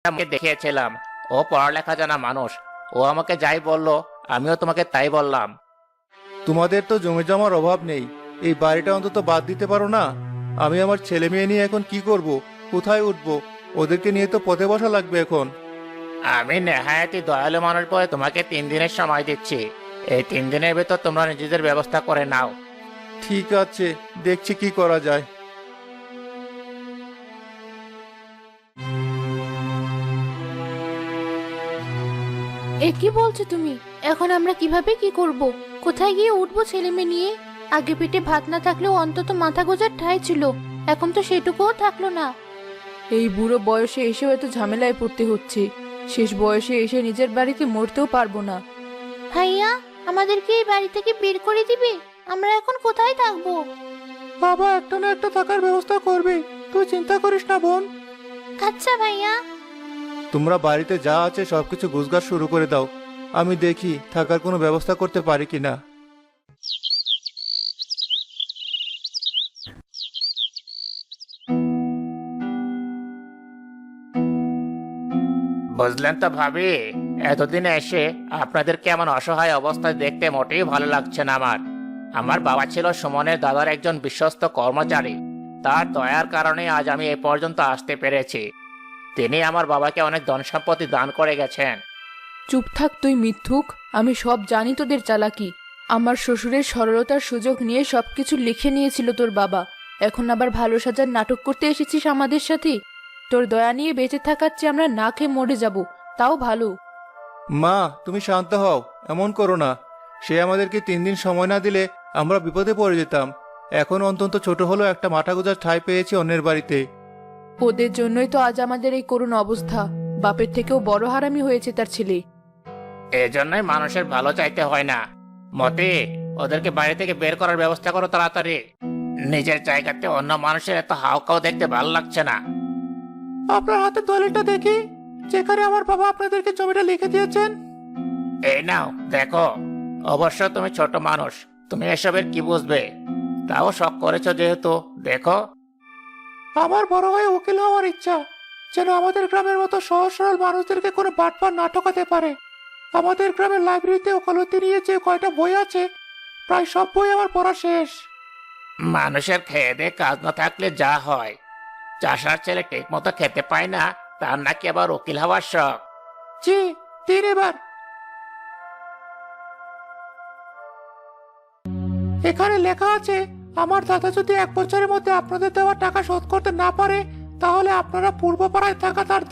আমাকে দেখিয়েছিলাম। ও পড়ালেখা জানা মানুষ। ও আমাকে যাই বললো, আমিও তোমাকে তাই বললাম। তোমাদের তো জমি জমার অভাব নেই, এই বাড়িটা অন্তত বাদ দিতে পারো না? আমি আমার ছেলে মেয়ে নিয়ে এখন কি করব? কোথায় উঠবো? ওদেরকে নিয়ে তো পথে বসা লাগবে এখন। আমি নেহায়েতি দয়ালু মানুষ বলে তোমাকে 3 দিনের সময় দিচ্ছি। এই 3 দিনের ভেতর তোমরা নিজেদের ব্যবস্থা করে নাও। ঠিক আছে, দেখছি কি করা যায়। এ কি বলছো তুমি? এখন আমরা কিভাবে কি করব? কোথায় গিয়ে উঠবো ছেলে মেয়ে নিয়ে? আগে পেটে ভাত না থাকলেও অন্তত মাথা গোঁজার ঠাঁই ছিল, এখন তো সেটুকুও থাকলো না। এই বুড়ো বয়সে এসেও এত ঝামেলায় পড়তে হচ্ছে। শেষ বয়সে এসে নিজের বাড়িতে মরতেও পারবো না। ভাইয়া, আমাদেরকে এই বাড়ি থেকে বের করে দিবে? আমরা এখন কোথায় থাকবো? বাবা একটা না একটা থাকার ব্যবস্থা করবে, তুই চিন্তা করিস না বোন। আচ্ছা ভাইয়া। তোমরা বাড়িতে যা আছে সবকিছু গুছগাছ শুরু করে দাও, আমি দেখি থাকার কোনো ব্যবস্থা করতে পারি কিনা। বুঝলেন তো ভাবি, এতদিনে এসে আপনাদের কেমন অসহায় অবস্থায় দেখতে মোটেই ভালো লাগছে না আমার। আমার বাবা ছিল সুমনের দাদার একজন বিশ্বস্ত কর্মচারী। তার দয়ার কারণে আজ আমি এ পর্যন্ত আসতে পেরেছি। তিনি আমার বাবাকে অনেক ধন সম্পত্তি দান করে গেছেন। চুপ থাক তুই মিথ্যুক, আমি সব জানি তোদের চালাকি। আমার শ্বশুরের সরলতার সুযোগ নিয়ে সবকিছু লিখে নিয়েছিল তোর বাবা। এখন আবার ভালো সাজার নাটক করতে এসেছিস আমাদের সাথে? তোর দয়া নিয়ে বেঁচে থাকার চেয়ে আমরা না খেয়ে মরে যাব, তাও ভালো। মা তুমি শান্ত হও, এমন করো না। সে আমাদেরকে 3 দিন সময় না দিলে আমরা বিপদে পড়ে যেতাম। এখন অন্তত ছোট হলো একটা মাথা গোঁজার ঠাঁই পেয়েছি অন্যের বাড়িতে। ওদের জন্যই তো আজ আমাদের এই করুণ অবস্থা। বাপের থেকেও বড় হারামি হয়েছে তার ছেলে। এজন্যই মানুষের ভালো চাইতে হয় না। মতে, ওদেরকে বাড়ি থেকে বের করার ব্যবস্থা করো তাড়াতাড়ি। নিজের জায়গাতে অন্য মানুষের এত হাউকাও দেখতে ভালো লাগছে না। আপনার হাতে দলিলটা দেখি, যেখানে আমার বাবা আপনাদেরকে জমিটা লিখে দিয়েছেন। এই নাও দেখো। অবশ্য তুমি ছোট মানুষ, তুমি এসবের কি বুঝবে? তাও শখ করেছো যেহেতু দেখো। আমার বড় হয়ে উকিল হওয়ার ইচ্ছা, যেন আমাদের গ্রামের মতো সহজ সরল মানুষদেরকে কোনো বাটপার না ঠকাতে পারে। আমাদের গ্রামের লাইব্রেরিতে ওকালতি নিয়ে যে কয়টা বই আছে, প্রায় সব বই আমার পড়া শেষ। মানুষের খেয়ে দিয়ে কাজ না থাকলে যা হয়। চাষার ছেলে ঠিক মতো খেতে পায় না, তার নাকি আবার উকিল হওয়ার শখ। জি, দিন এবার। এখানে লেখা আছে, আমার দাদা যদি 1 বছরের মধ্যে আপনাদের দেওয়া টাকা শোধ করতে না পারে, তাহলে আপনারা পূর্ব পাড়ায় থাকা তার